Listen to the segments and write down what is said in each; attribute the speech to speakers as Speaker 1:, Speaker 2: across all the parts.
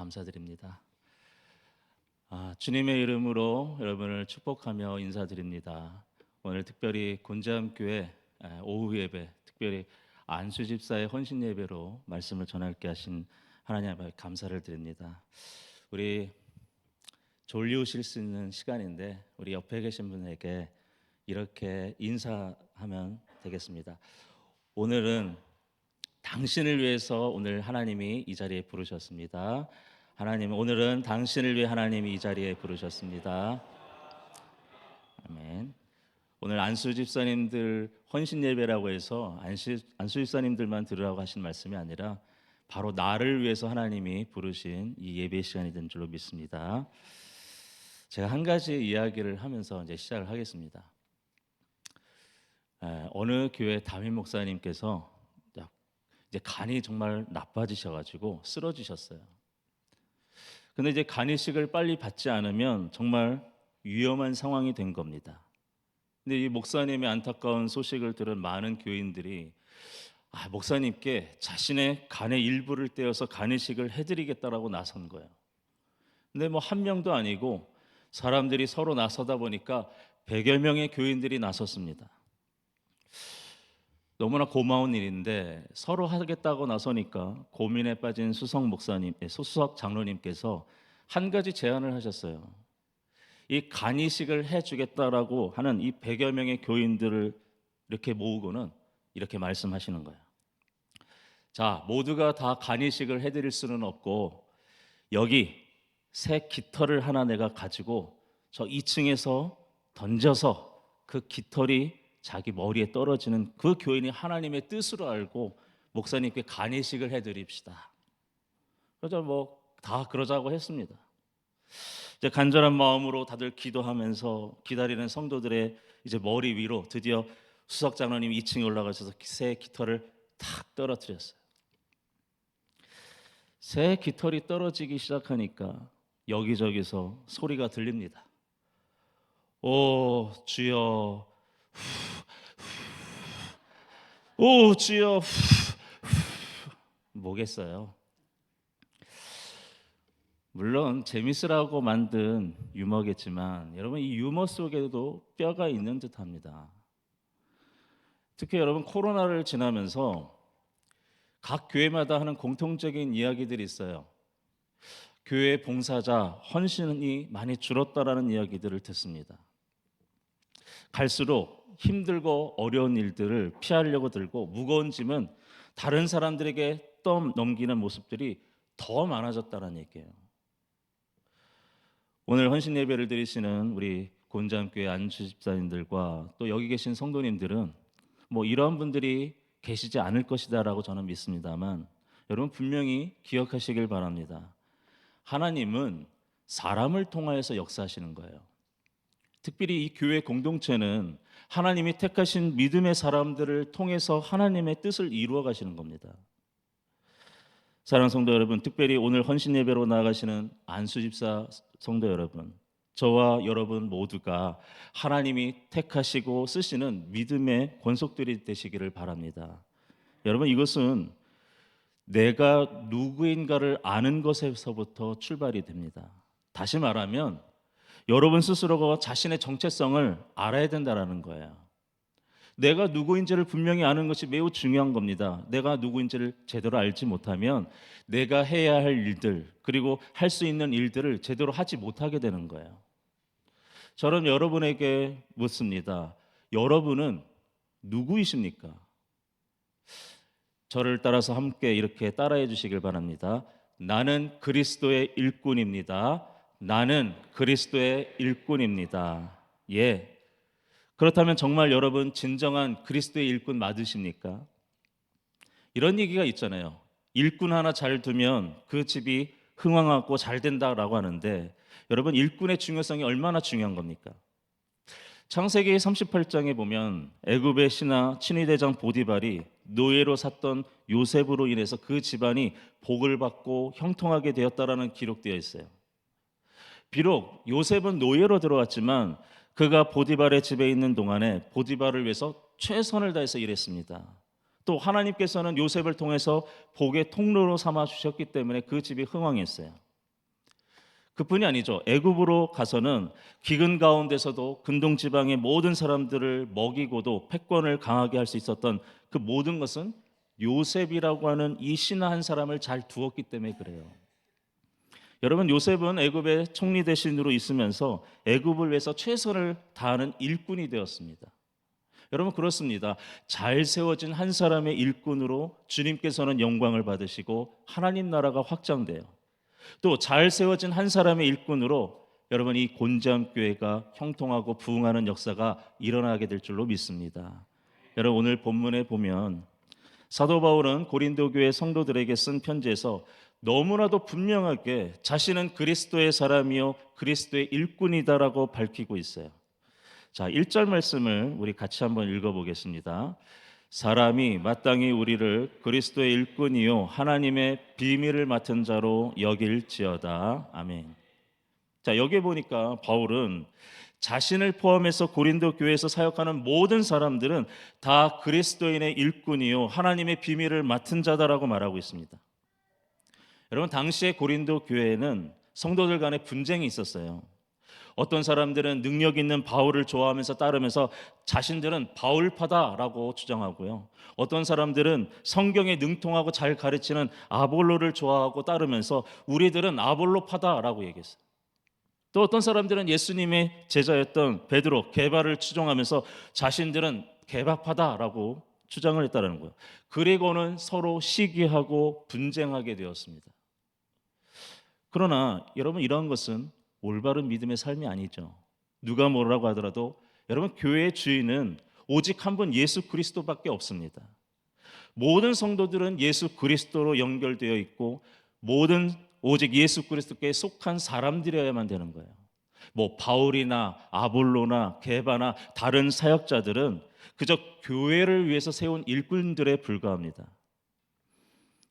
Speaker 1: 감사드립니다. 주님의 이름으로 여러분을 축복하며 인사드립니다. 오늘 특별히 곤자암교회 오후 예배, 특별히 안수 집사의 헌신 예배로 말씀을 전할게 하신 하나님 앞에 감사를 드립니다. 우리 졸리우실 수 있는 시간인데 우리 옆에 계신 분에게 이렇게 인사하면 되겠습니다. 오늘은 당신을 위해서 오늘 하나님이 이 자리에 부르셨습니다. 오늘은 당신을 위해 하나님이 이 자리에 부르셨습니다. 아멘. 오늘 안수 집사님들 헌신 예배라고 해서 안수 집사님들만 들으라고 하신 말씀이 아니라 바로 나를 위해서 하나님이 부르신 이 예배 시간이 된 줄로 믿습니다. 제가 한 가지 이야기를 하면서 이제 시작을 하겠습니다. 어느 교회 담임 목사님께서 이제 간이 정말 나빠지셔가지고 쓰러지셨어요. 근데 이제 간이식을 빨리 받지 않으면 정말 위험한 상황이 된 겁니다. 근데 이 목사님의 안타까운 소식을 들은 많은 교인들이 목사님께 자신의 간의 일부를 떼어서 간이식을 해드리겠다라고 나선 거예요. 근데 뭐 한 명도 아니고 사람들이 서로 나서다 보니까 100여 명의 교인들이 나섰습니다. 너무나 고마운 일인데 서로 하겠다고 나서니까 고민에 빠진 수석 장로님께서 한 가지 제안을 하셨어요. 이 간이식을 해주겠다라고 하는 이 100여 명의 교인들을 이렇게 모으고는 이렇게 말씀하시는 거예요. 자, 모두가 다 간이식을 해드릴 수는 없고 여기 새 깃털을 하나 내가 가지고 저 2층에서 던져서 그 깃털이 자기 머리에 떨어지는 그 교인이 하나님의 뜻으로 알고 목사님께 간이식을 해드립시다. 그래서 뭐 다 그러자고 했습니다. 이제 간절한 마음으로 다들 기도하면서 기다리는 성도들의 이제 머리 위로 드디어 수석 장로님이 2층에 올라가셔서 새 깃털을 탁 떨어뜨렸어요. 새 깃털이 떨어지기 시작하니까 여기저기서 소리가 들립니다. 오 주여, 오 주여, 뭐겠어요. 물론 재밌으라고 만든 유머겠지만 여러분 이 유머 속에도 뼈가 있는 듯합니다. 특히 여러분 코로나를 지나면서 각 교회마다 하는 공통적인 이야기들이 있어요. 교회 봉사자 헌신이 많이 줄었다라는 이야기들을 듣습니다. 갈수록 힘들고 어려운 일들을 피하려고 들고 무거운 짐은 다른 사람들에게 떠넘기는 모습들이 더 많아졌다는 얘기예요. 오늘 헌신 예배를 드리시는 우리 곤자암교회 안수 집사님들과 또 여기 계신 성도님들은 뭐 이런 분들이 계시지 않을 것이다라고 저는 믿습니다만 여러분 분명히 기억하시길 바랍니다. 하나님은 사람을 통하여서 역사하시는 거예요. 특별히 이 교회 공동체는 하나님이 택하신 믿음의 사람들을 통해서 하나님의 뜻을 이루어 가시는 겁니다. 사랑하는 성도 여러분, 특별히 오늘 헌신 예배로 나아가시는 안수 집사 성도 여러분, 저와 여러분 모두가 하나님이 택하시고 쓰시는 믿음의 권속들이 되시기를 바랍니다. 여러분 이것은 내가 누구인가를 아는 것에서부터 출발이 됩니다. 다시 말하면 여러분 스스로가 자신의 정체성을 알아야 된다는 거예요. 내가 누구인지를 분명히 아는 것이 매우 중요한 겁니다. 내가 누구인지를 제대로 알지 못하면 내가 해야 할 일들 그리고 할 수 있는 일들을 제대로 하지 못하게 되는 거예요. 저는 여러분에게 묻습니다. 여러분은 누구이십니까? 저를 따라서 함께 이렇게 따라해 주시길 바랍니다. 나는 그리스도의 일꾼입니다. 나는 그리스도의 일꾼입니다. 예. 그렇다면 정말 여러분 진정한 그리스도의 일꾼 맞으십니까? 이런 얘기가 있잖아요. 일꾼 하나 잘 두면 그 집이 흥왕하고 잘 된다라고 하는데 여러분 일꾼의 중요성이 얼마나 중요한 겁니까? 창세기 38장에 보면 애굽의 신하 친위대장 보디발이 노예로 샀던 요셉으로 인해서 그 집안이 복을 받고 형통하게 되었다라는 기록되어 있어요. 비록 요셉은 노예로 들어왔지만 그가 보디발의 집에 있는 동안에 보디발을 위해서 최선을 다해서 일했습니다. 또 하나님께서는 요셉을 통해서 복의 통로로 삼아 주셨기 때문에 그 집이 흥왕했어요. 그뿐이 아니죠. 애굽으로 가서는 기근 가운데서도 근동 지방의 모든 사람들을 먹이고도 패권을 강하게 할 수 있었던 그 모든 것은 요셉이라고 하는 이 신하 한 사람을 잘 두었기 때문에 그래요. 여러분, 요셉은 애굽의 총리 대신으로 있으면서 애굽을 위해서 최선을 다하는 일꾼이 되었습니다. 여러분, 그렇습니다. 잘 세워진 한 사람의 일꾼으로 주님께서는 영광을 받으시고 하나님 나라가 확장돼요. 또 잘 세워진 한 사람의 일꾼으로 여러분, 이 곤지암교회가 형통하고 부흥하는 역사가 일어나게 될 줄로 믿습니다. 여러분, 오늘 본문에 보면 사도 바울은 고린도 교회 성도들에게 쓴 편지에서 너무나도 분명하게 자신은 그리스도의 사람이요 그리스도의 일꾼이다라고 밝히고 있어요. 자, 1절 말씀을 우리 같이 한번 읽어보겠습니다. 사람이 마땅히 우리를 그리스도의 일꾼이요 하나님의 비밀을 맡은 자로 여길지어다. 아멘. 자, 여기 보니까 바울은 자신을 포함해서 고린도 교회에서 사역하는 모든 사람들은 다 그리스도인의 일꾼이요 하나님의 비밀을 맡은 자다라고 말하고 있습니다. 여러분, 당시에 고린도 교회에는 성도들 간에 분쟁이 있었어요. 어떤 사람들은 능력 있는 바울을 좋아하면서 따르면서 자신들은 바울파다라고 주장하고요. 어떤 사람들은 성경에 능통하고 잘 가르치는 아볼로를 좋아하고 따르면서 우리들은 아볼로파다라고 얘기했어요. 또 어떤 사람들은 예수님의 제자였던 베드로, 게바를 추종하면서 자신들은 게바파다라고 주장을 했다는 거예요. 그리고는 서로 시기하고 분쟁하게 되었습니다. 그러나 여러분, 이러한 것은 올바른 믿음의 삶이 아니죠. 누가 뭐라고 하더라도 여러분, 교회의 주인은 오직 한 분 예수 그리스도밖에 없습니다. 모든 성도들은 예수 그리스도로 연결되어 있고 모든 오직 예수 그리스도께 속한 사람들이어야만 되는 거예요. 뭐 바울이나 아볼로나 게바나 다른 사역자들은 그저 교회를 위해서 세운 일꾼들에 불과합니다.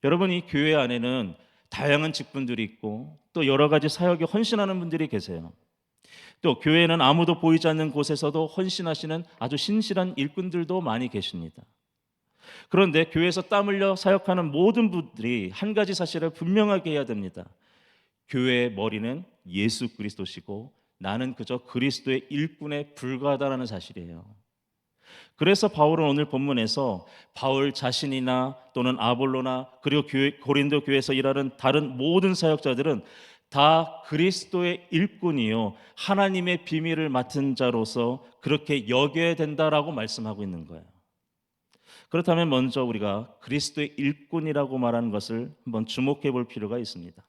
Speaker 1: 여러분, 이 교회 안에는 다양한 직분들이 있고 또 여러 가지 사역에 헌신하는 분들이 계세요. 또 교회는 아무도 보이지 않는 곳에서도 헌신하시는 아주 신실한 일꾼들도 많이 계십니다. 그런데 교회에서 땀 흘려 사역하는 모든 분들이 한 가지 사실을 분명하게 해야 됩니다. 교회의 머리는 예수 그리스도시고 나는 그저 그리스도의 일꾼에 불과하다는 사실이에요. 그래서 바울은 오늘 본문에서 바울 자신이나 또는 아볼로나 그리고 고린도 교회에서 일하는 다른 모든 사역자들은 다 그리스도의 일꾼이요 하나님의 비밀을 맡은 자로서 그렇게 여겨야 된다라고 말씀하고 있는 거예요. 그렇다면 먼저 우리가 그리스도의 일꾼이라고 말하는 것을 한번 주목해 볼 필요가 있습니다.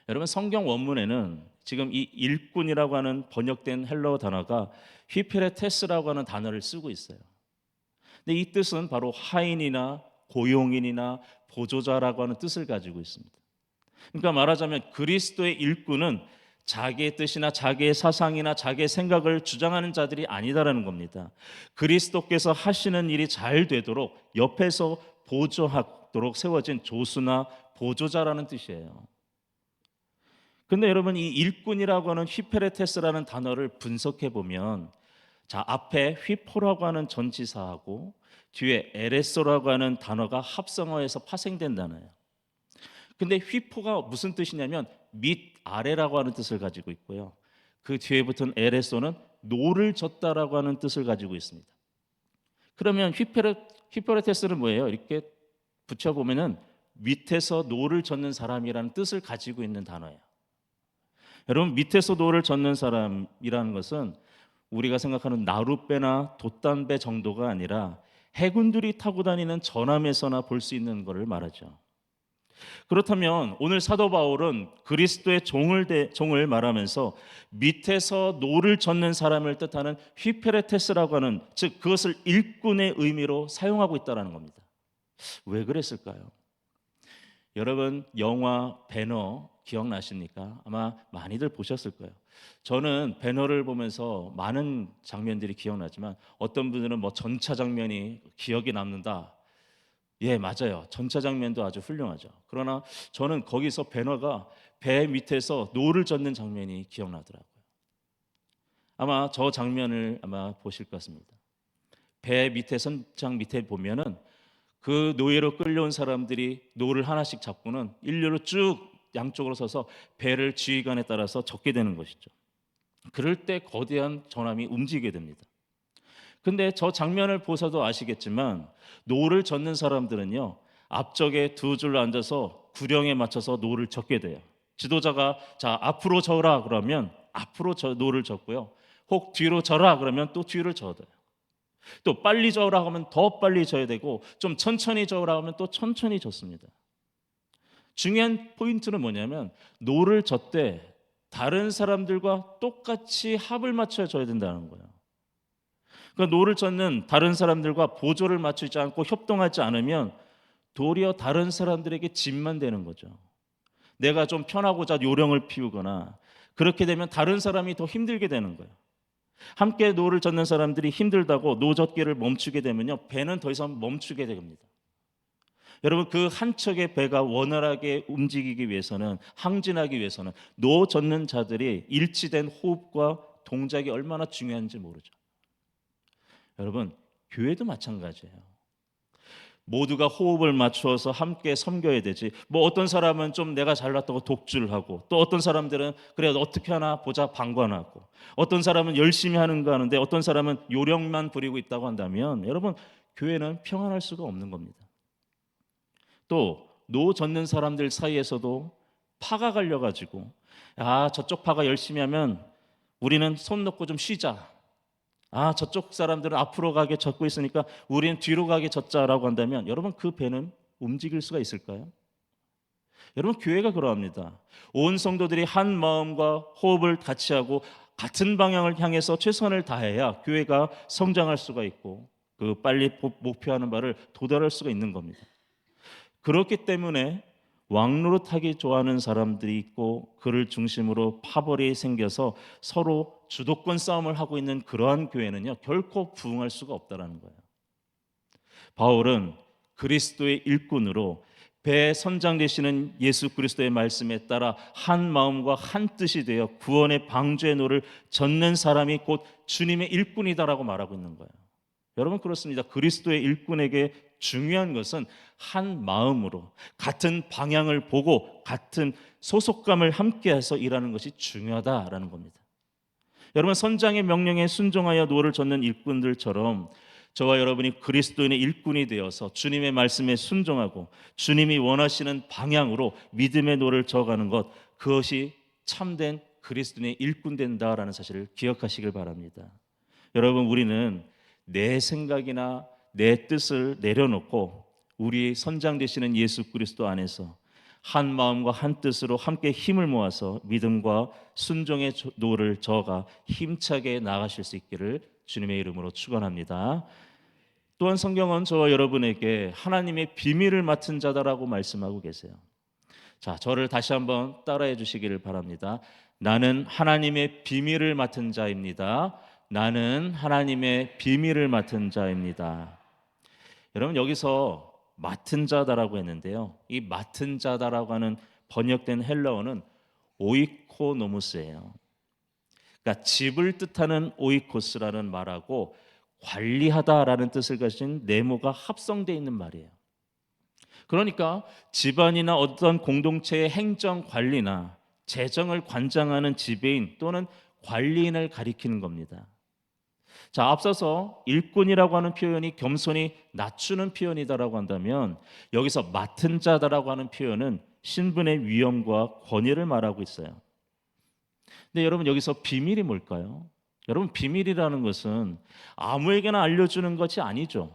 Speaker 1: 여러분, 성경 원문에는 지금 이 일꾼이라고 하는 번역된 헬라어 단어가 휘페레테스라고 하는 단어를 쓰고 있어요. 근데 이 뜻은 바로 하인이나 고용인이나 보조자라고 하는 뜻을 가지고 있습니다. 그러니까 말하자면 그리스도의 일꾼은 자기의 뜻이나 자기의 사상이나 자기의 생각을 주장하는 자들이 아니다라는 겁니다. 그리스도께서 하시는 일이 잘 되도록 옆에서 보조하도록 세워진 조수나 보조자라는 뜻이에요. 근데 여러분, 이 일꾼이라고 하는 휘페레테스라는 단어를 분석해 보면 자, 앞에 휘포라고 하는 전치사하고 뒤에 에레소라고 하는 단어가 합성어에서 파생된 단어예요. 근데 휘포가 무슨 뜻이냐면 밑 아래라고 하는 뜻을 가지고 있고요. 그 뒤에 붙은 에레소는 노를 젓다라고 하는 뜻을 가지고 있습니다. 그러면 휘페레테스는 뭐예요? 이렇게 붙여 보면은 밑에서 노를 젓는 사람이라는 뜻을 가지고 있는 단어예요. 여러분, 밑에서 노를 젓는 사람이라는 것은 우리가 생각하는 나룻배나 돛단배 정도가 아니라 해군들이 타고 다니는 전함에서나 볼 수 있는 것을 말하죠. 그렇다면 오늘 사도 바울은 그리스도의 종을 말하면서 밑에서 노를 젓는 사람을 뜻하는 휘페레테스라고 하는, 즉 그것을 일꾼의 의미로 사용하고 있다는 겁니다. 왜 그랬을까요? 여러분, 영화 배너 기억나십니까? 아마 많이들 보셨을 거예요. 저는 배너를 보면서 많은 장면들이 기억나지만 어떤 분들은 뭐 전차 장면이 기억에 남는다. 예, 맞아요. 전차 장면도 아주 훌륭하죠. 그러나 저는 거기서 배너가 배 밑에서 노를 젓는 장면이 기억나더라고요. 아마 저 장면을 아마 보실 것 같습니다. 배 밑에 선장 밑에 보면은 그 노예로 끌려온 사람들이 노를 하나씩 잡고는 일렬로 쭉 양쪽으로 서서 배를 지휘관에 따라서 젓게 되는 것이죠. 그럴 때 거대한 전함이 움직이게 됩니다. 근데 저 장면을 보셔도 아시겠지만 노를 젓는 사람들은요, 앞쪽에 두 줄로 앉아서 구령에 맞춰서 노를 젓게 돼요. 지도자가 자 앞으로 저으라 그러면 앞으로 노를 젓고요. 혹 뒤로 저라 그러면 또 뒤를 저어요. 또 빨리 저으라 하면 더 빨리 저어야 되고 좀 천천히 저으라 하면 또 천천히 젓습니다. 중요한 포인트는 뭐냐면 노를 젓되 다른 사람들과 똑같이 합을 맞춰 져야 된다는 거예요. 그러니까 노를 젓는 다른 사람들과 보조를 맞추지 않고 협동하지 않으면 도리어 다른 사람들에게 짐만 되는 거죠. 내가 좀 편하고자 요령을 피우거나 그렇게 되면 다른 사람이 더 힘들게 되는 거예요. 함께 노를 젓는 사람들이 힘들다고 노 젓기를 멈추게 되면요, 배는 더 이상 멈추게 됩니다. 여러분, 그 한 척의 배가 원활하게 움직이기 위해서는, 항진하기 위해서는 노 젓는 자들이 일치된 호흡과 동작이 얼마나 중요한지 모르죠. 여러분, 교회도 마찬가지예요. 모두가 호흡을 맞추어서 함께 섬겨야 되지. 뭐 어떤 사람은 좀 내가 잘났다고 독주를 하고, 또 어떤 사람들은 그래 어떻게 하나 보자 방관하고, 어떤 사람은 열심히 하는가 하는데 어떤 사람은 요령만 부리고 있다고 한다면 여러분, 교회는 평안할 수가 없는 겁니다. 또 노 젓는 사람들 사이에서도 파가 갈려가지고, 아 저쪽 파가 열심히 하면 우리는 손 놓고 좀 쉬자, 아 저쪽 사람들은 앞으로 가게 젓고 있으니까 우리는 뒤로 가게 젓자라고 한다면 여러분, 그 배는 움직일 수가 있을까요? 여러분, 교회가 그러합니다. 온 성도들이 한 마음과 호흡을 같이 하고 같은 방향을 향해서 최선을 다해야 교회가 성장할 수가 있고 그 빨리 목표하는 바를 도달할 수가 있는 겁니다. 그렇기 때문에 왕노릇하기 좋아하는 사람들이 있고 그를 중심으로 파벌이 생겨서 서로 주도권 싸움을 하고 있는 그러한 교회는요, 결코 부흥할 수가 없다라는 거예요. 바울은 그리스도의 일꾼으로 배 선장 되시는 예수 그리스도의 말씀에 따라 한 마음과 한 뜻이 되어 구원의 방주의 노를 젓는 사람이 곧 주님의 일꾼이다라고 말하고 있는 거예요. 여러분, 그렇습니다. 그리스도의 일꾼에게 중요한 것은 한 마음으로 같은 방향을 보고 같은 소속감을 함께해서 일하는 것이 중요하다라는 겁니다. 여러분, 선장의 명령에 순종하여 노를 젓는 일꾼들처럼 저와 여러분이 그리스도인의 일꾼이 되어서 주님의 말씀에 순종하고 주님이 원하시는 방향으로 믿음의 노를 저어가는 것, 그것이 참된 그리스도인의 일꾼 된다라는 사실을 기억하시길 바랍니다. 여러분, 우리는 내 생각이나 내 뜻을 내려놓고 우리 선장 되시는 예수 그리스도 안에서 한 마음과 한 뜻으로 함께 힘을 모아서 믿음과 순종의 노를 저어가 힘차게 나아가실 수 있기를 주님의 이름으로 축원합니다. 또한 성경은 저와 여러분에게 하나님의 비밀을 맡은 자다라고 말씀하고 계세요. 자, 저를 다시 한번 따라해 주시기를 바랍니다. 나는 하나님의 비밀을 맡은 자입니다. 나는 하나님의 비밀을 맡은 자입니다. 여러분, 여기서 맡은 자다라고 했는데요, 이 맡은 자다라고 하는 번역된 헬라어는 오이코노무스예요. 그러니까 집을 뜻하는 오이코스라는 말하고 관리하다라는 뜻을 가진 네모가 합성되어 있는 말이에요. 그러니까 집안이나 어떤 공동체의 행정 관리나 재정을 관장하는 지배인 또는 관리인을 가리키는 겁니다. 자, 앞서서 일꾼이라고 하는 표현이 겸손히 낮추는 표현이다라고 한다면 여기서 맡은 자다라고 하는 표현은 신분의 위엄과 권위를 말하고 있어요. 근데 여러분, 여기서 비밀이 뭘까요? 여러분, 비밀이라는 것은 아무에게나 알려주는 것이 아니죠.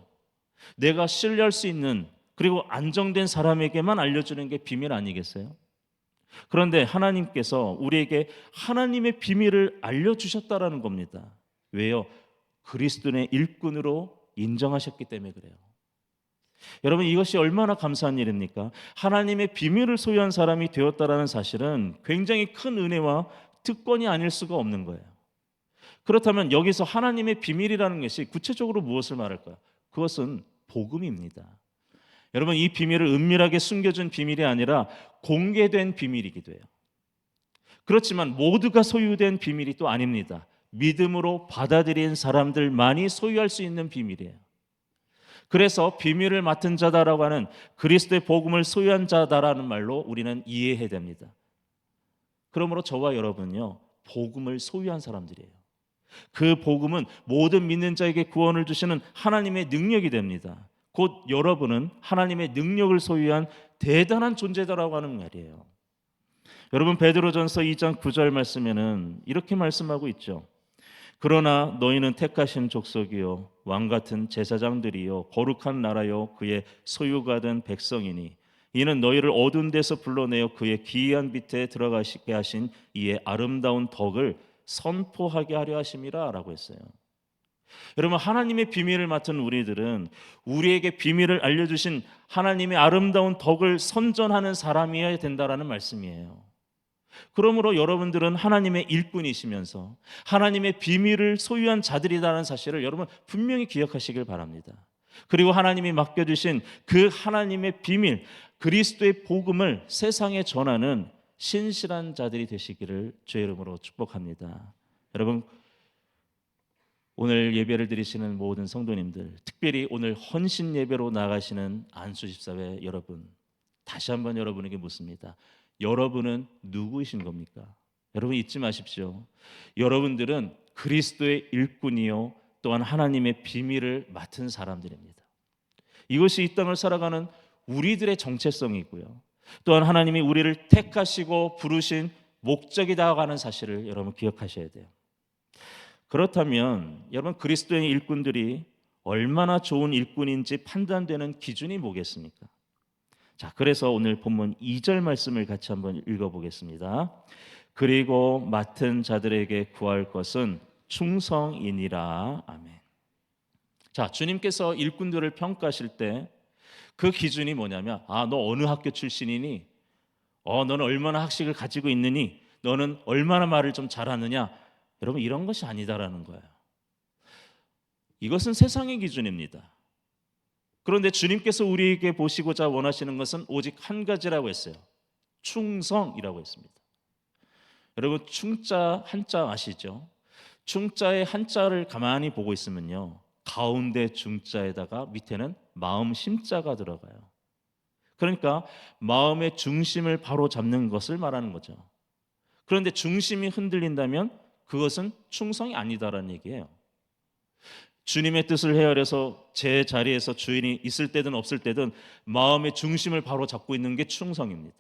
Speaker 1: 내가 신뢰할 수 있는 그리고 안정된 사람에게만 알려주는 게 비밀 아니겠어요? 그런데 하나님께서 우리에게 하나님의 비밀을 알려주셨다라는 겁니다. 왜요? 그리스도의 일꾼으로 인정하셨기 때문에 그래요. 여러분, 이것이 얼마나 감사한 일입니까? 하나님의 비밀을 소유한 사람이 되었다라는 사실은 굉장히 큰 은혜와 특권이 아닐 수가 없는 거예요. 그렇다면 여기서 하나님의 비밀이라는 것이 구체적으로 무엇을 말할까요? 그것은 복음입니다. 여러분, 이 비밀을 은밀하게 숨겨준 비밀이 아니라 공개된 비밀이기도 해요. 그렇지만 모두가 소유된 비밀이 또 아닙니다. 믿음으로 받아들인 사람들만이 소유할 수 있는 비밀이에요. 그래서 비밀을 맡은 자다라고 하는 그리스도의 복음을 소유한 자다라는 말로 우리는 이해해야 됩니다. 그러므로 저와 여러분요, 복음을 소유한 사람들이에요. 그 복음은 모든 믿는 자에게 구원을 주시는 하나님의 능력이 됩니다. 곧 여러분은 하나님의 능력을 소유한 대단한 존재다라고 하는 말이에요. 여러분, 베드로전서 2장 9절 말씀에는 이렇게 말씀하고 있죠. 그러나 너희는 택하신 족속이요 왕 같은 제사장들이요 거룩한 나라요 그의 소유가 된 백성이니 이는 너희를 어두운 데서 불러내어 그의 기이한 빛에 들어가시게 하신 이의 아름다운 덕을 선포하게 하려 하심이라라고 했어요. 여러분, 하나님의 비밀을 맡은 우리들은 우리에게 비밀을 알려주신 하나님의 아름다운 덕을 선전하는 사람이어야 된다라는 말씀이에요. 그러므로 여러분들은 하나님의 일꾼이시면서 하나님의 비밀을 소유한 자들이라는 사실을 여러분 분명히 기억하시길 바랍니다. 그리고 하나님이 맡겨주신 그 하나님의 비밀, 그리스도의 복음을 세상에 전하는 신실한 자들이 되시기를 주의 이름으로 축복합니다. 여러분, 오늘 예배를 드리시는 모든 성도님들, 특별히 오늘 헌신 예배로 나가시는 안수집사회 여러분, 다시 한번 여러분에게 묻습니다. 여러분은 누구이신 겁니까? 여러분 잊지 마십시오. 여러분들은 그리스도의 일꾼이요 또한 하나님의 비밀을 맡은 사람들입니다. 이것이 이 땅을 살아가는 우리들의 정체성이고요, 또한 하나님이 우리를 택하시고 부르신 목적이라고 하는 사실을 여러분 기억하셔야 돼요. 그렇다면 여러분, 그리스도의 일꾼들이 얼마나 좋은 일꾼인지 판단되는 기준이 뭐겠습니까? 자, 그래서 오늘 본문 2절 말씀을 같이 한번 읽어보겠습니다. 그리고 맡은 자들에게 구할 것은 충성이니라. 아멘. 자, 주님께서 일꾼들을 평가하실 때 그 기준이 뭐냐면, 너 어느 학교 출신이니? 너는 얼마나 학식을 가지고 있느니? 너는 얼마나 말을 좀 잘하느냐? 여러분, 이런 것이 아니다라는 거예요. 이것은 세상의 기준입니다. 그런데 주님께서 우리에게 보시고자 원하시는 것은 오직 한 가지라고 했어요. 충성이라고 했습니다. 여러분, 충자 한자 아시죠? 충자의 한자를 가만히 보고 있으면요, 가운데 중자에다가 밑에는 마음 심자가 들어가요. 그러니까 마음의 중심을 바로 잡는 것을 말하는 거죠. 그런데 중심이 흔들린다면 그것은 충성이 아니다라는 얘기예요. 주님의 뜻을 헤아려서 제 자리에서 주인이 있을 때든 없을 때든 마음의 중심을 바로 잡고 있는 게 충성입니다.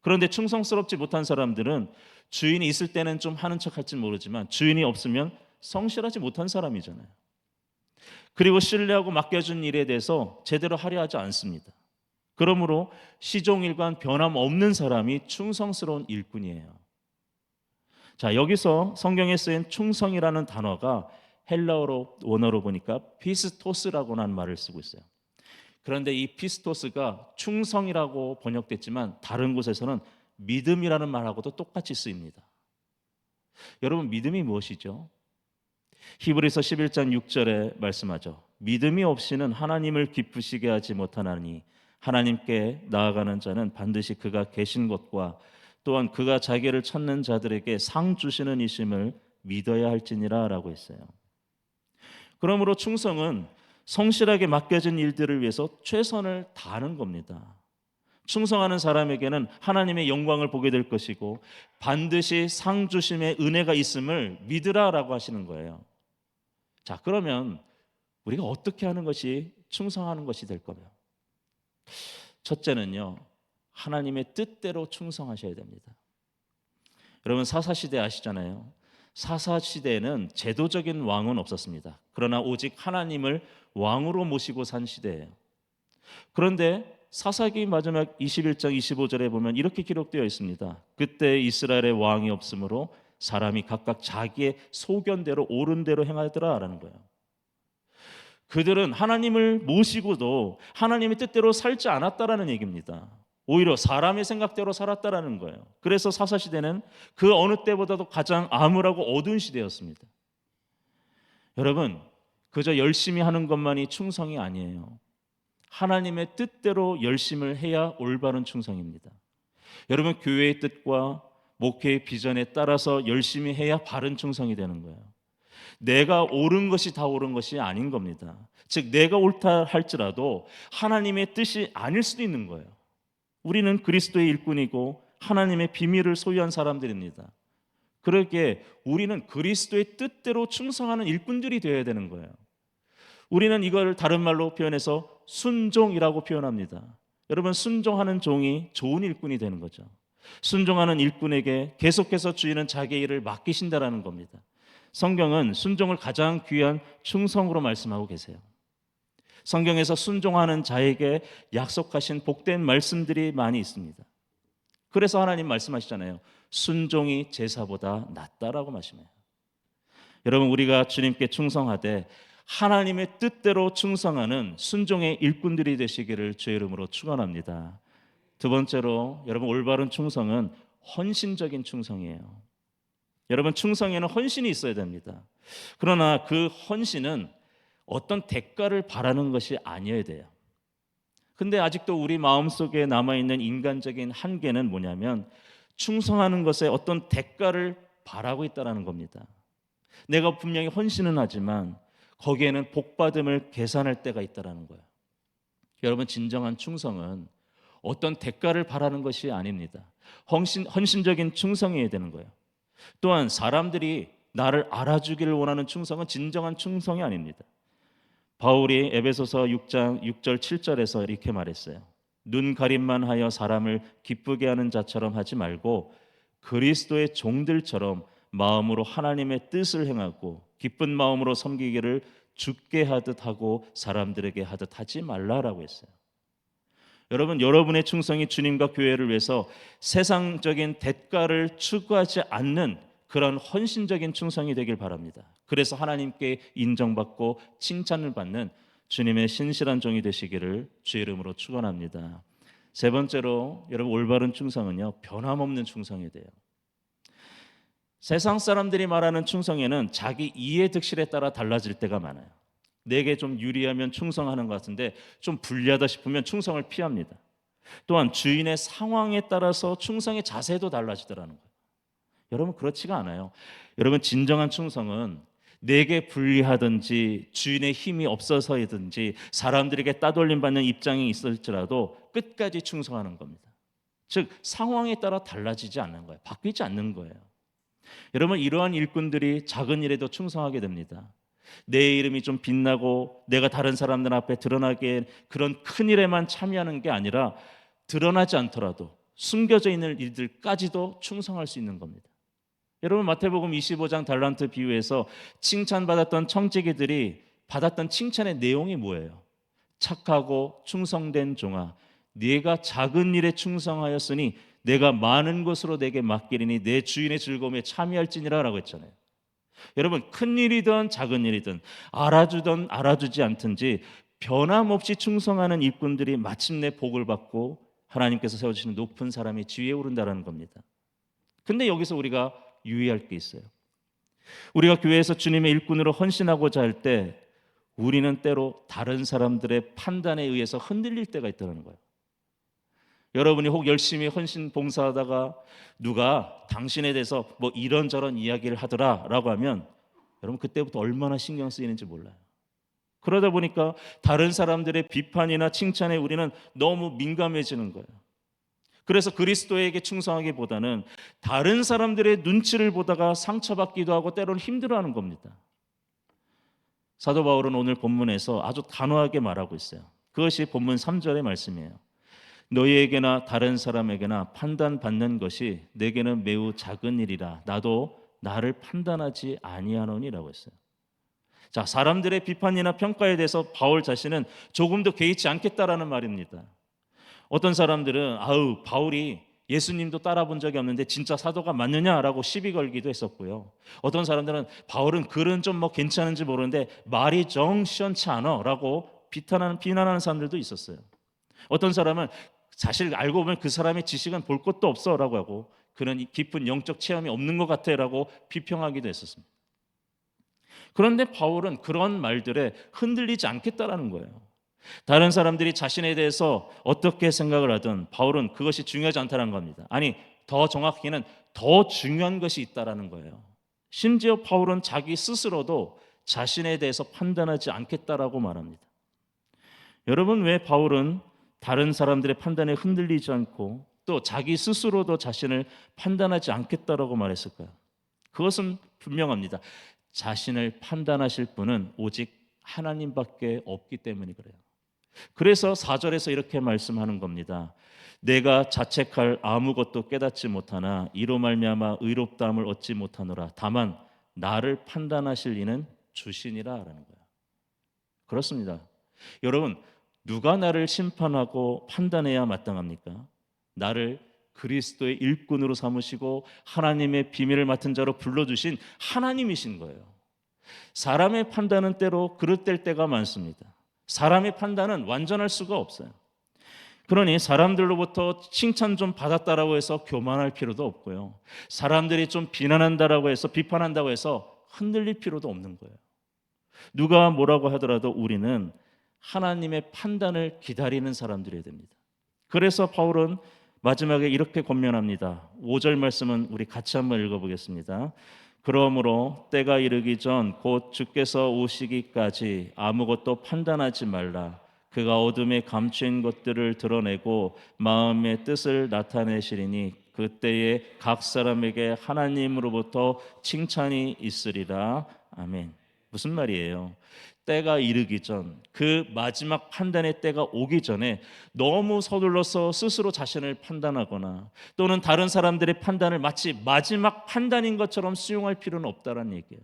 Speaker 1: 그런데 충성스럽지 못한 사람들은 주인이 있을 때는 좀 하는 척 할지 모르지만 주인이 없으면 성실하지 못한 사람이잖아요. 그리고 신뢰하고 맡겨준 일에 대해서 제대로 하려 하지 않습니다. 그러므로 시종일관 변함없는 사람이 충성스러운 일꾼이에요. 자, 여기서 성경에 쓰인 충성이라는 단어가 헬라어로 원어로 보니까 피스토스라고 하는 말을 쓰고 있어요. 그런데 이 피스토스가 충성이라고 번역됐지만 다른 곳에서는 믿음이라는 말하고도 똑같이 쓰입니다. 여러분, 믿음이 무엇이죠? 히브리서 11장 6절에 말씀하죠. 믿음이 없이는 하나님을 기쁘시게 하지 못하나니 하나님께 나아가는 자는 반드시 그가 계신 것과 또한 그가 자기를 찾는 자들에게 상 주시는 이심을 믿어야 할지니라 라고 했어요. 그러므로 충성은 성실하게 맡겨진 일들을 위해서 최선을 다하는 겁니다. 충성하는 사람에게는 하나님의 영광을 보게 될 것이고 반드시 상 주심의 은혜가 있음을 믿으라라고 하시는 거예요. 자, 그러면 우리가 어떻게 하는 것이 충성하는 것이 될 거며? 첫째는요, 하나님의 뜻대로 충성하셔야 됩니다. 여러분, 사사시대 아시잖아요. 사사시대에는 제도적인 왕은 없었습니다. 그러나 오직 하나님을 왕으로 모시고 산 시대예요. 그런데 사사기 마지막 21장 25절에 보면 이렇게 기록되어 있습니다. 그때 이스라엘의 왕이 없으므로 사람이 각각 자기의 소견대로 옳은 대로 행하더라라는 거예요. 그들은 하나님을 모시고도 하나님의 뜻대로 살지 않았다라는 얘기입니다. 오히려 사람의 생각대로 살았다라는 거예요. 그래서 사사시대는 그 어느 때보다도 가장 암울하고 어두운 시대였습니다. 여러분, 그저 열심히 하는 것만이 충성이 아니에요. 하나님의 뜻대로 열심을 해야 올바른 충성입니다. 여러분, 교회의 뜻과 목회의 비전에 따라서 열심히 해야 바른 충성이 되는 거예요. 내가 옳은 것이 다 옳은 것이 아닌 겁니다. 즉 내가 옳다 할지라도 하나님의 뜻이 아닐 수도 있는 거예요. 우리는 그리스도의 일꾼이고 하나님의 비밀을 소유한 사람들입니다. 그러기에 우리는 그리스도의 뜻대로 충성하는 일꾼들이 되어야 되는 거예요. 우리는 이걸 다른 말로 표현해서 순종이라고 표현합니다. 여러분, 순종하는 종이 좋은 일꾼이 되는 거죠. 순종하는 일꾼에게 계속해서 주인은 자기의 일을 맡기신다라는 겁니다. 성경은 순종을 가장 귀한 충성으로 말씀하고 계세요. 성경에서 순종하는 자에게 약속하신 복된 말씀들이 많이 있습니다. 그래서 하나님 말씀하시잖아요. 순종이 제사보다 낫다라고 말씀해요. 여러분, 우리가 주님께 충성하되 하나님의 뜻대로 충성하는 순종의 일꾼들이 되시기를 주의 이름으로 축원합니다. 두 번째로, 여러분, 올바른 충성은 헌신적인 충성이에요. 여러분, 충성에는 헌신이 있어야 됩니다. 그러나 그 헌신은 어떤 대가를 바라는 것이 아니어야 돼요. 근데 아직도 우리 마음속에 남아있는 인간적인 한계는 뭐냐면 충성하는 것에 어떤 대가를 바라고 있다는 겁니다. 내가 분명히 헌신은 하지만 거기에는 복받음을 계산할 때가 있다는 거예요. 여러분, 진정한 충성은 어떤 대가를 바라는 것이 아닙니다. 헌신적인 충성이어야 되는 거예요. 또한 사람들이 나를 알아주기를 원하는 충성은 진정한 충성이 아닙니다. 바울이 에베소서 6장 6절 7절에서 이렇게 말했어요. 눈 가림만 하여 사람을 기쁘게 하는 자처럼 하지 말고 그리스도의 종들처럼 마음으로 하나님의 뜻을 행하고 기쁜 마음으로 섬기기를 주께 하듯 하고 사람들에게 하듯 하지 말라라고 했어요. 여러분, 여러분의 충성이 주님과 교회를 위해서 세상적인 대가를 추구하지 않는 그런 헌신적인 충성이 되길 바랍니다. 그래서 하나님께 인정받고 칭찬을 받는 주님의 신실한 종이 되시기를 주의 이름으로 축원합니다. 세 번째로, 여러분, 올바른 충성은요, 변함없는 충성이 돼요. 세상 사람들이 말하는 충성에는 자기 이해 득실에 따라 달라질 때가 많아요. 내게 좀 유리하면 충성하는 것 같은데 좀 불리하다 싶으면 충성을 피합니다. 또한 주인의 상황에 따라서 충성의 자세도 달라지더라는 거예요. 여러분, 그렇지가 않아요. 여러분, 진정한 충성은 내게 불리하든지 주인의 힘이 없어서이든지 사람들에게 따돌림 받는 입장이 있을지라도 끝까지 충성하는 겁니다. 즉 상황에 따라 달라지지 않는 거예요. 바뀌지 않는 거예요. 여러분, 이러한 일꾼들이 작은 일에도 충성하게 됩니다. 내 이름이 좀 빛나고 내가 다른 사람들 앞에 드러나게 그런 큰 일에만 참여하는 게 아니라 드러나지 않더라도 숨겨져 있는 일들까지도 충성할 수 있는 겁니다. 여러분, 마태복음 25장 달란트 비유에서 칭찬받았던 청지기들이 받았던 칭찬의 내용이 뭐예요? 착하고 충성된 종아, 네가 작은 일에 충성하였으니 내가 많은 것으로 내게 맡기리니 내 주인의 즐거움에 참여할지니라 라고 했잖아요. 여러분, 큰 일이든 작은 일이든 알아주든 알아주지 않든지 변함없이 충성하는 일꾼들이 마침내 복을 받고 하나님께서 세워주시는 높은 사람이 지위에 오른다는 겁니다. 근데 여기서 우리가 유의할 게 있어요. 우리가 교회에서 주님의 일꾼으로 헌신하고자 할 때 우리는 때로 다른 사람들의 판단에 의해서 흔들릴 때가 있다는 거예요. 여러분이 혹 열심히 헌신 봉사하다가 누가 당신에 대해서 뭐 이런저런 이야기를 하더라라고 하면 여러분, 그때부터 얼마나 신경 쓰이는지 몰라요. 그러다 보니까 다른 사람들의 비판이나 칭찬에 우리는 너무 민감해지는 거예요. 그래서 그리스도에게 충성하기보다는 다른 사람들의 눈치를 보다가 상처받기도 하고 때로는 힘들어하는 겁니다. 사도 바울은 오늘 본문에서 아주 단호하게 말하고 있어요. 그것이 본문 3절의 말씀이에요. 너희에게나 다른 사람에게나 판단받는 것이 내게는 매우 작은 일이라 나도 나를 판단하지 아니하노니라고 했어요. 자, 사람들의 비판이나 평가에 대해서 바울 자신은 조금도 개의치 않겠다라는 말입니다. 어떤 사람들은 바울이 예수님도 따라본 적이 없는데 진짜 사도가 맞느냐라고 시비 걸기도 했었고요. 어떤 사람들은 바울은 글은 좀 뭐 괜찮은지 모르는데 말이 정 시원치 않아라고 비난하는 사람들도 있었어요. 어떤 사람은 사실 알고 보면 그 사람의 지식은 볼 것도 없어라고 하고 그런 깊은 영적 체험이 없는 것 같아라고 비평하기도 했었습니다. 그런데 바울은 그런 말들에 흔들리지 않겠다라는 거예요. 다른 사람들이 자신에 대해서 어떻게 생각을 하든 바울은 그것이 중요하지 않다는 겁니다. 아니, 더 정확히는 더 중요한 것이 있다라는 거예요. 심지어 바울은 자기 스스로도 자신에 대해서 판단하지 않겠다라고 말합니다. 여러분, 왜 바울은 다른 사람들의 판단에 흔들리지 않고 또 자기 스스로도 자신을 판단하지 않겠다라고 말했을까요? 그것은 분명합니다. 자신을 판단하실 분은 오직 하나님밖에 없기 때문이 그래요. 그래서 4절에서 이렇게 말씀하는 겁니다. 내가 자책할 아무것도 깨닫지 못하나 이로 말미암아 의롭다함을 얻지 못하노라. 다만 나를 판단하실 이는 주시니라라는 거예요. 그렇습니다. 여러분, 누가 나를 심판하고 판단해야 마땅합니까? 나를 그리스도의 일꾼으로 삼으시고 하나님의 비밀을 맡은 자로 불러주신 하나님이신 거예요. 사람의 판단은 때로 그릇될 때가 많습니다. 사람의 판단은 완전할 수가 없어요. 그러니 사람들로부터 칭찬 좀 받았다라고 해서 교만할 필요도 없고요. 사람들이 좀 비난한다라고 해서 비판한다고 해서 흔들릴 필요도 없는 거예요. 누가 뭐라고 하더라도 우리는 하나님의 판단을 기다리는 사람들이어야 됩니다. 그래서 바울은 마지막에 이렇게 권면합니다. 5절 말씀은 우리 같이 한번 읽어보겠습니다. 그러므로 때가 이르기 전 곧 주께서 오시기까지 아무것도 판단하지 말라. 그가 어둠에 감추인 것들을 드러내고 마음의 뜻을 나타내시리니 그때에 각 사람에게 하나님으로부터 칭찬이 있으리라. 아멘. 무슨 말이에요? 때가 이르기 전, 그 마지막 판단의 때가 오기 전에 너무 서둘러서 스스로 자신을 판단하거나 또는 다른 사람들의 판단을 마치 마지막 판단인 것처럼 수용할 필요는 없다는 얘기예요.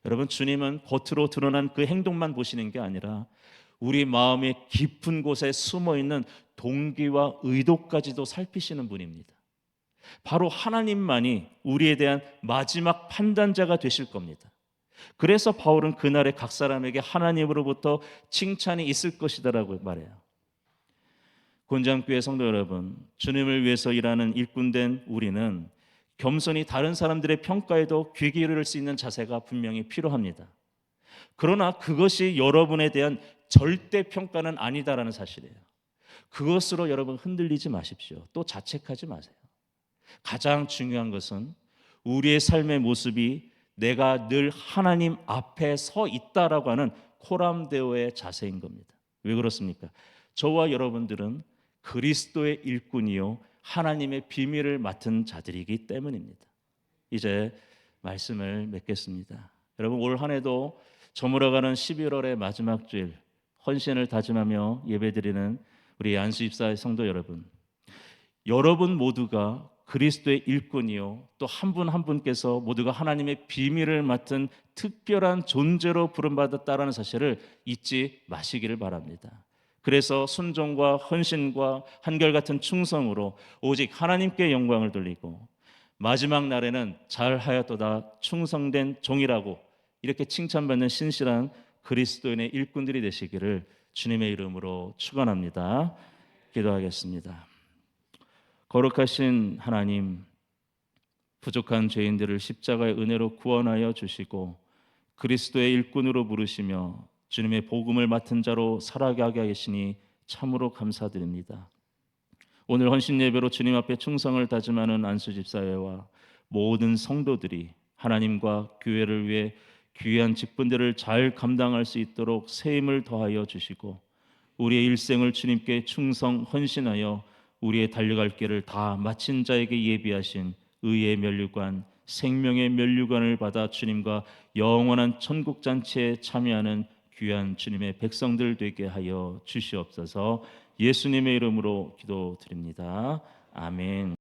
Speaker 1: 여러분, 주님은 겉으로 드러난 그 행동만 보시는 게 아니라 우리 마음의 깊은 곳에 숨어 있는 동기와 의도까지도 살피시는 분입니다. 바로 하나님만이 우리에 대한 마지막 판단자가 되실 겁니다. 그래서 바울은 그날에 각 사람에게 하나님으로부터 칭찬이 있을 것이다라고 말해요. 곤장교회 성도 여러분, 주님을 위해서 일하는 일꾼된 우리는 겸손히 다른 사람들의 평가에도 귀 기울일 수 있는 자세가 분명히 필요합니다. 그러나 그것이 여러분에 대한 절대 평가는 아니다라는 사실이에요. 그것으로 여러분 흔들리지 마십시오. 또 자책하지 마세요. 가장 중요한 것은 우리의 삶의 모습이 내가 늘 하나님 앞에 서 있다라고 하는 코람데오의 자세인 겁니다. 왜 그렇습니까? 저와 여러분들은 그리스도의 일꾼이요 하나님의 비밀을 맡은 자들이기 때문입니다. 이제 말씀을 맺겠습니다. 여러분, 올 한 해도 저물어가는 11월의 마지막 주일 헌신을 다짐하며 예배드리는 우리 안수집사의 성도 여러분, 여러분 모두가 그리스도의 일꾼이요 또 한 분 한 분께서 모두가 하나님의 비밀을 맡은 특별한 존재로 부름받았다라는 사실을 잊지 마시기를 바랍니다. 그래서 순종과 헌신과 한결같은 충성으로 오직 하나님께 영광을 돌리고 마지막 날에는 잘하였도다 충성된 종이라고 이렇게 칭찬받는 신실한 그리스도인의 일꾼들이 되시기를 주님의 이름으로 축원합니다. 기도하겠습니다. 거룩하신 하나님, 부족한 죄인들을 십자가의 은혜로 구원하여 주시고 그리스도의 일꾼으로 부르시며 주님의 복음을 맡은 자로 살아가게 하시니 참으로 감사드립니다. 오늘 헌신 예배로 주님 앞에 충성을 다짐하는 안수집사회와 모든 성도들이 하나님과 교회를 위해 귀한 직분들을 잘 감당할 수 있도록 새 힘을 더하여 주시고 우리의 일생을 주님께 충성 헌신하여 우리의 달려갈 길을 다 마친 자에게 예비하신 의의 면류관, 생명의 면류관을 받아 주님과 영원한 천국 잔치에 참여하는 귀한 주님의 백성들 되게 하여 주시옵소서. 예수님의 이름으로 기도드립니다. 아멘.